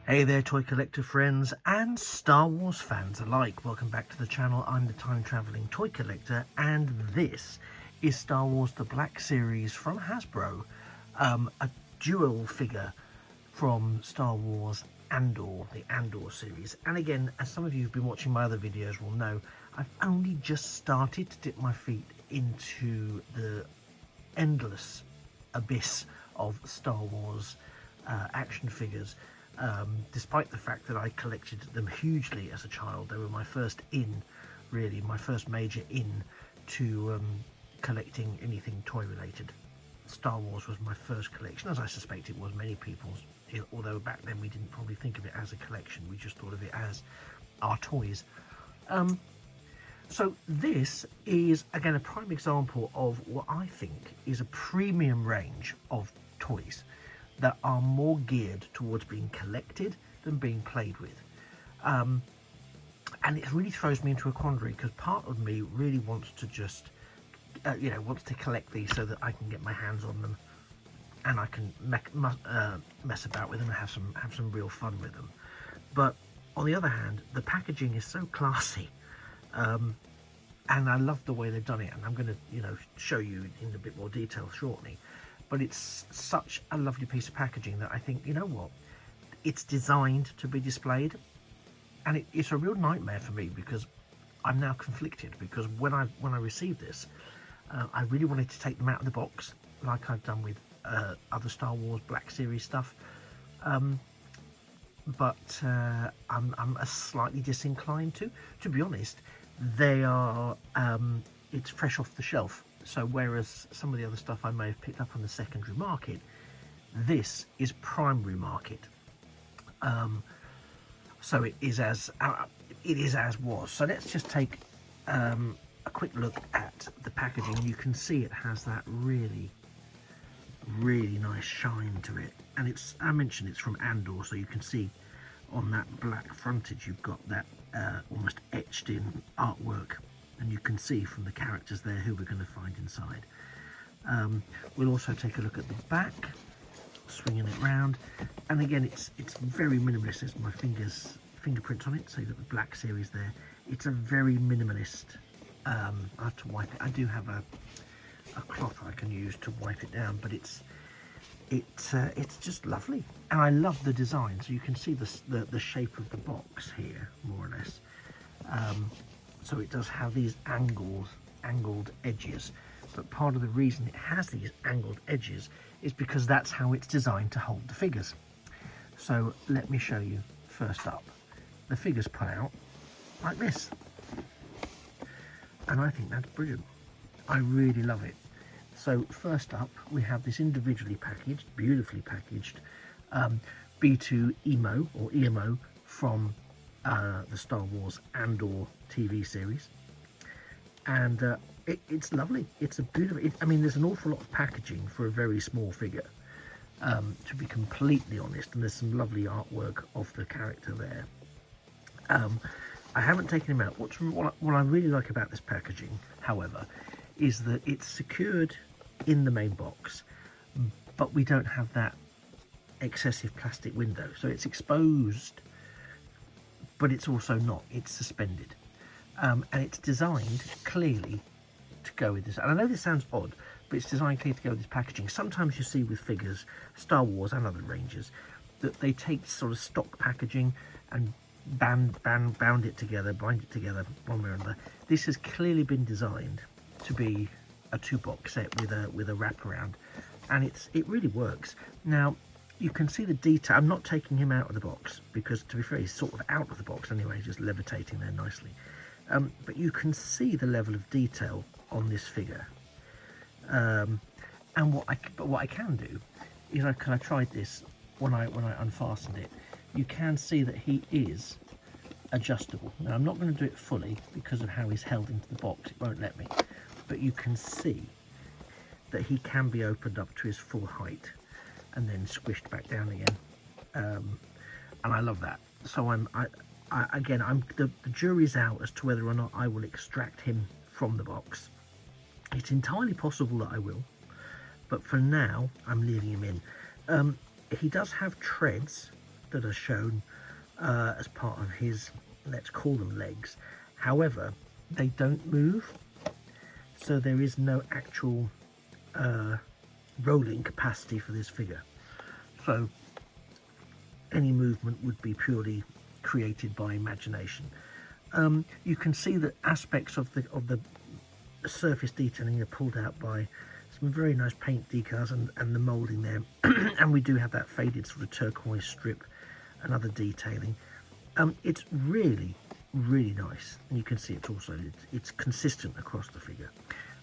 Hey there, toy collector friends and Star Wars fans alike. Welcome back to the channel. I'm the time traveling toy collector, and this is Star Wars The Black Series from Hasbro, a dual figure from Star Wars Andor, the Andor series. And again, as some of you who've been watching my other videos will know, I've only just started to dip my feet into the endless abyss of Star Wars action figures. Despite the fact that I collected them hugely as a child. They were my first really my first major to collecting anything toy related. Star Wars was my first collection, as I suspect it was many people's, although back then we didn't probably think of it as a collection, we just thought of it as our toys. So this is again a prime example of what I think is a premium range of toys that are more geared towards being collected than being played with. And it really throws me into a quandary, because part of me really wants to just, wants to collect these so that I can get my hands on them and I can mess about with them and have some real fun with them. But on the other hand, the packaging is so classy, and I love the way they've done it, and I'm going to show you in a bit more detail shortly. But it's such a lovely piece of packaging that I think, you know what, it's designed to be displayed. And it's a real nightmare for me, because I'm now conflicted, because when I received this, I really wanted to take them out of the box like I've done with other Star Wars Black Series stuff, but I'm slightly disinclined to be honest. They are it's fresh off the shelf. So whereas some of the other stuff I may have picked up on the secondary market, this is primary market. So it is as was. So let's just take a quick look at the packaging. You can see it has that really nice shine to it, and I mentioned it's from Andor, so you can see on that black frontage you've got that almost etched in artwork. And you can see from the characters there who we're going to find inside. We'll also take a look at the back, swinging it round, and again it's very minimalist. There's my fingerprint on it, so you've got the Black Series there. It's a very minimalist. I have to wipe it. I do have a cloth I can use to wipe it down, but it's just lovely, and I love the design. So you can see the shape of the box here, more or less. So it does have these angled edges, but part of the reason it has these angled edges is because that's how it's designed to hold the figures. So let me show you. First up, the figures pull out like this, and I think that's brilliant. I really love it. So first up, we have this individually packaged, beautifully packaged B2EMO or EMO from the Star Wars Andor TV series, and it's lovely. It's a beautiful. I mean, there's an awful lot of packaging for a very small figure, to be completely honest. And there's some lovely artwork of the character there. I haven't taken him out. What I really like about this packaging, however, is that it's secured in the main box, but we don't have that excessive plastic window, so it's exposed. But it's also not, it's suspended. And it's designed clearly to go with this. And I know this sounds odd, but it's designed clearly to go with this packaging. Sometimes you see with figures, Star Wars and other ranges, that they take sort of stock packaging and bind it together one way or another. This has clearly been designed to be a 2-box set with a wraparound, and it really works. Now, you can see the detail. I'm not taking him out of the box, because to be fair, he's sort of out of the box anyway, just levitating there nicely. But you can see the level of detail on this figure. And what I can do is I tried this when I unfastened it. You can see that he is adjustable. Now I'm not going to do it fully because of how he's held into the box. It won't let me. But you can see that he can be opened up to his full height and then squished back down again, and I love that. So the jury's out as to whether or not I will extract him from the box. It's entirely possible that I will, but for now I'm leaving him in. He does have treads that are shown as part of his, let's call them legs. However, they don't move, so there is no actual rolling capacity for this figure. So any movement would be purely created by imagination. You can see that aspects of the surface detailing are pulled out by some very nice paint decals and the moulding there. And we do have that faded sort of turquoise strip and other detailing. It's really, really nice, and you can see it's consistent across the figure.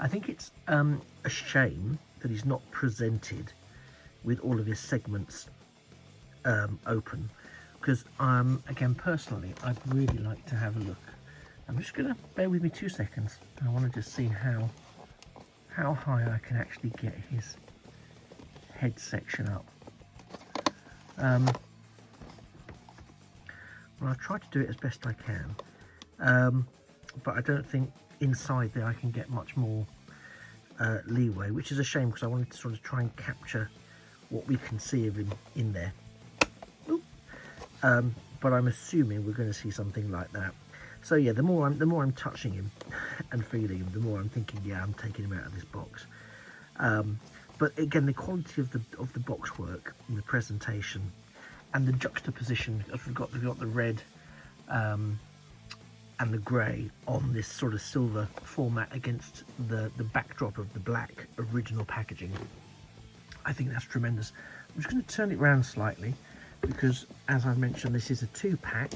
I think it's a shame that he's not presented with all of his segments open, because again, personally, I'd really like to have a look. I'm just gonna bear with me 2 seconds. I want to just see how high I can actually get his head section up. Well, I'll try to do it as best I can, but I don't think inside there I can get much more leeway, which is a shame, because I wanted to sort of try and capture what we can see of him in there. But I'm assuming we're going to see something like that. So yeah, the more I'm touching him and feeling him, the more I'm thinking, yeah, I'm taking him out of this box. But again, the quality of the box work and the presentation and the juxtaposition, as we've got the red and the grey on this sort of silver format against the backdrop of the black original packaging. I think that's tremendous. I'm just going to turn it around slightly, because as I mentioned, this is a 2-pack,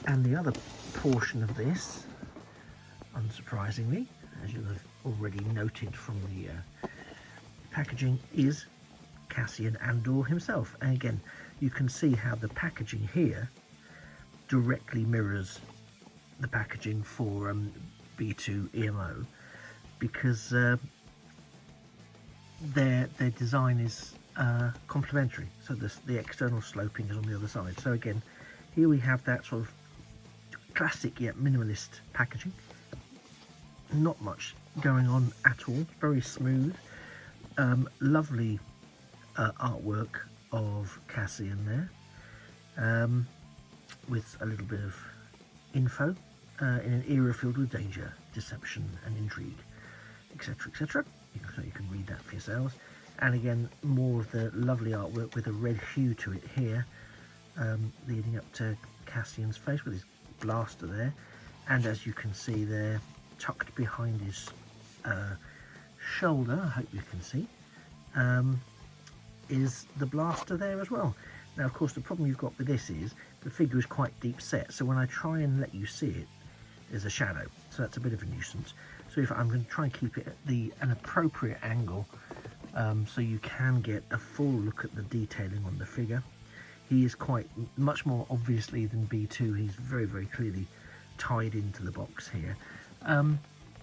and the other portion of this, unsurprisingly, as you'll have already noted from the packaging, is Cassian Andor himself. And again, you can see how the packaging here directly mirrors the packaging for B2EMO, because their design is complementary. So the external sloping is on the other side. So again, here we have that sort of classic yet minimalist packaging. Not much going on at all. Very smooth. Lovely artwork of Cassian there, with a little bit of info in an era filled with danger, deception and intrigue, etc, etc. So you can read that for yourselves. And again, more of the lovely artwork with a red hue to it here, leading up to Cassian's face with his blaster there. And as you can see there, tucked behind his shoulder, I hope you can see, is the blaster there as well. Now, of course, the problem you've got with this is the figure is quite deep set, so when I try and let you see it, there's a shadow, so that's a bit of a nuisance. So if I'm going to try and keep it at an appropriate angle, so you can get a full look at the detailing on the figure. He is quite much more obviously than B2. He's very, very clearly tied into the box here.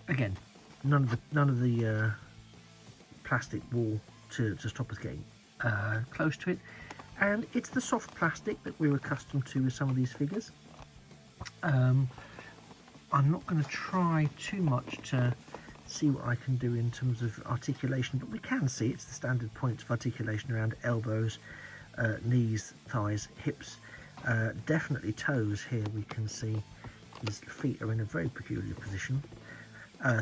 Again, none of the plastic wall to stop us getting close to it, and it's the soft plastic that we're accustomed to with some of these figures. I'm not going to try too much to see what I can do in terms of articulation, but we can see it's the standard points of articulation around elbows, knees, thighs, hips, definitely toes. Here we can see his feet are in a very peculiar position,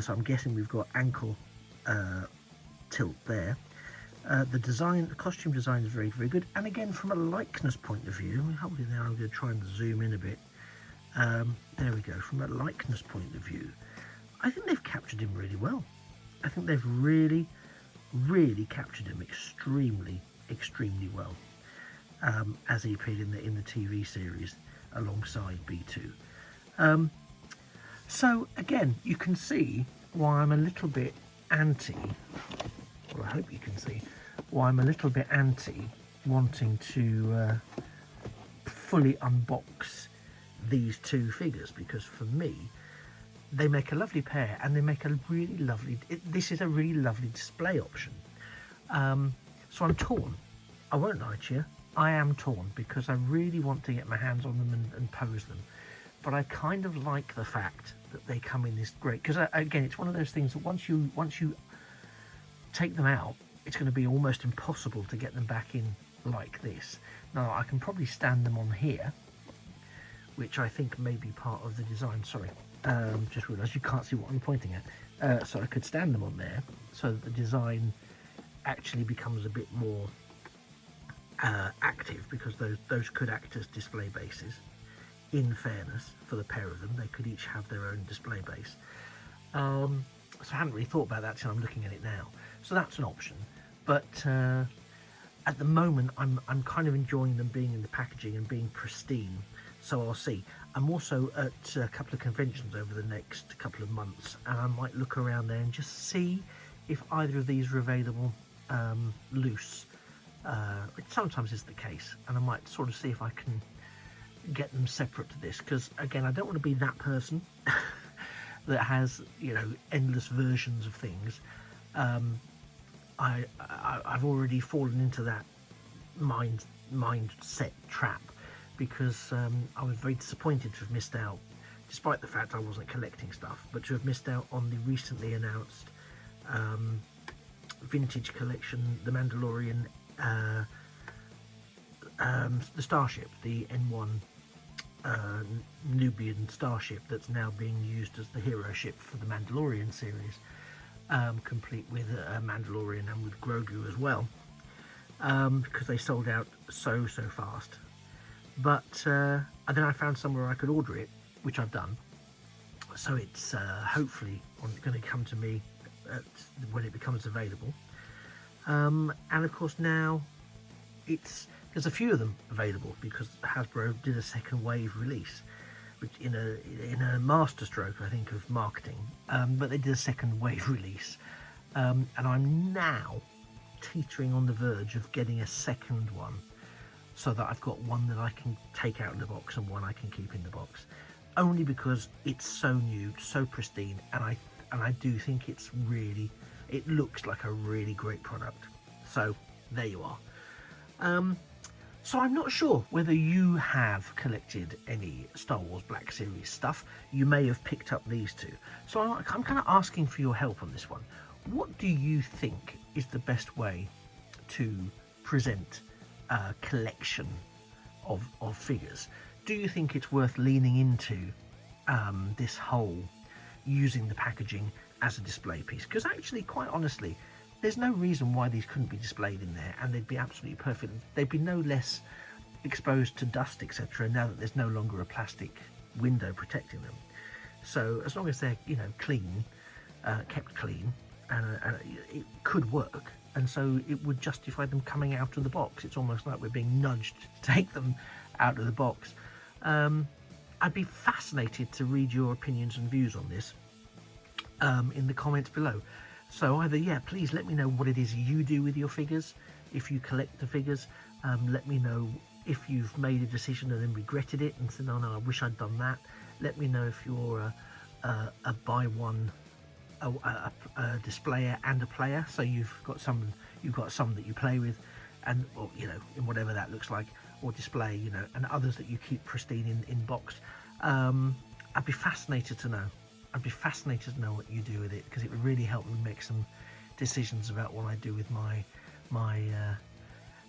so I'm guessing we've got ankle tilt there. The costume design is very, very good, and again, from a likeness point of view, hopefully now I'm going to try and zoom in a bit. There we go. From a likeness point of view, I think they've captured him really well. I think they've really, really captured him extremely, extremely well, as he appeared in the TV series alongside B2. So again, you can see why I'm a little bit anti, or I hope you can see why I'm a little bit anti wanting to fully unbox these two figures, because for me they make a lovely pair, and they make a really lovely, this is a really lovely display option. So I'm torn. I won't lie to you, I am torn, because I really want to get my hands on them and pose them, but I kind of like the fact that they come in this great, because again, it's one of those things that once you take them out, it's going to be almost impossible to get them back in like this. Now I can probably stand them on here, which I think may be part of the design. Sorry, just realised you can't see what I'm pointing at. So I could stand them on there so that the design actually becomes a bit more active, because those could act as display bases. In fairness, for the pair of them, they could each have their own display base. So I hadn't really thought about that till I'm looking at it now. So that's an option. But at the moment, I'm kind of enjoying them being in the packaging and being pristine. So I'll see. I'm also at a couple of conventions over the next couple of months, and I might look around there and just see if either of these are available loose. Which sometimes is the case, and I might sort of see if I can get them separate to this, because again, I don't want to be that person that has, you know, endless versions of things. I've already fallen into that mindset trap, because I was very disappointed to have missed out, despite the fact I wasn't collecting stuff, but to have missed out on the recently announced vintage collection, the Mandalorian, the starship, the N1 Nubian starship that's now being used as the hero ship for the Mandalorian series, complete with a Mandalorian and with Grogu as well, because they sold out so fast. But and then I found somewhere I could order it, which I've done, so it's hopefully going to come to me when it becomes available. And of course now there's a few of them available, because Hasbro did a second wave release, which in a masterstroke, I think, of marketing, but they did a second wave release, and I'm now teetering on the verge of getting a second one, so that I've got one that I can take out of the box and one I can keep in the box, only because it's so new, so pristine, and I do think it looks like a really great product. So there you are. So I'm not sure whether you have collected any Star Wars Black Series stuff. You may have picked up these two. So I'm kind of asking for your help on this one. What do you think is the best way to present a collection of figures? Do you think it's worth leaning into this whole using the packaging as a display piece? Because actually, quite honestly, there's no reason why these couldn't be displayed in there, and they'd be absolutely perfect. They'd be no less exposed to dust, etc., now that there's no longer a plastic window protecting them. So as long as they're, you know, clean, kept clean, and it could work, and so it would justify them coming out of the box. It's almost like we're being nudged to take them out of the box. I'd be fascinated to read your opinions and views on this in the comments below. So either, yeah, please let me know what it is you do with your figures, if you collect the figures. Let me know if you've made a decision and then regretted it and said, oh no, I wish I'd done that. Let me know if you're a buy one, a displayer and a player, so you've got some that you play with, and, or, you know, in whatever that looks like, or display, you know, and others that you keep pristine in box. I'd be fascinated to know. I'd be fascinated to know what you do with it, because it would really help me make some decisions about what I do with my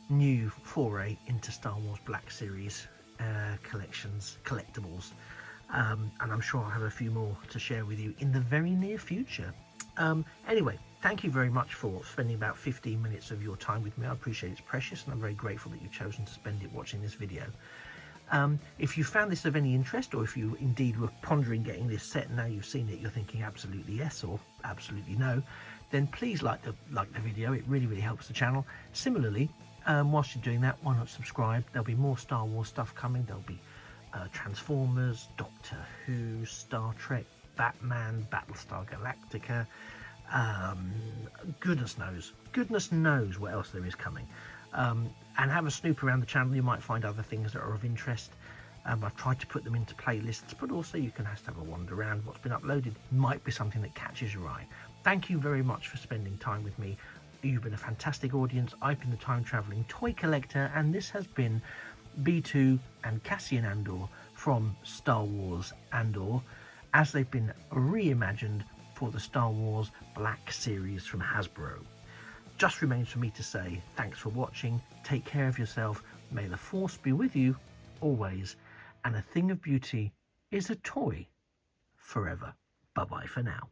new foray into Star Wars Black Series collectibles, and I'm sure I'll have a few more to share with you in the very near future. Anyway, thank you very much for spending about 15 minutes of your time with me. I appreciate it's precious, and I'm very grateful that you've chosen to spend it watching this video. If you found this of any interest, or if you indeed were pondering getting this set and now you've seen it, you're thinking absolutely yes or absolutely no, then please like the video. It really helps the channel. Similarly, whilst you're doing that, why not subscribe? There'll be more Star Wars stuff coming. There'll be Transformers, Doctor Who, Star Trek, Batman, Battlestar Galactica, goodness knows what else there is coming. And have a snoop around the channel. You might find other things that are of interest. I've tried to put them into playlists, but also you can have a wander around. What's been uploaded might be something that catches your eye. Thank you very much for spending time with me. You've been a fantastic audience. I've been the time-travelling toy collector, and this has been B2 and Cassian Andor from Star Wars Andor, as they've been reimagined for the Star Wars Black Series from Hasbro. just remains for me to say thanks for watching, take care of yourself, may the force be with you always, and a thing of beauty is a toy forever. Bye-bye for now.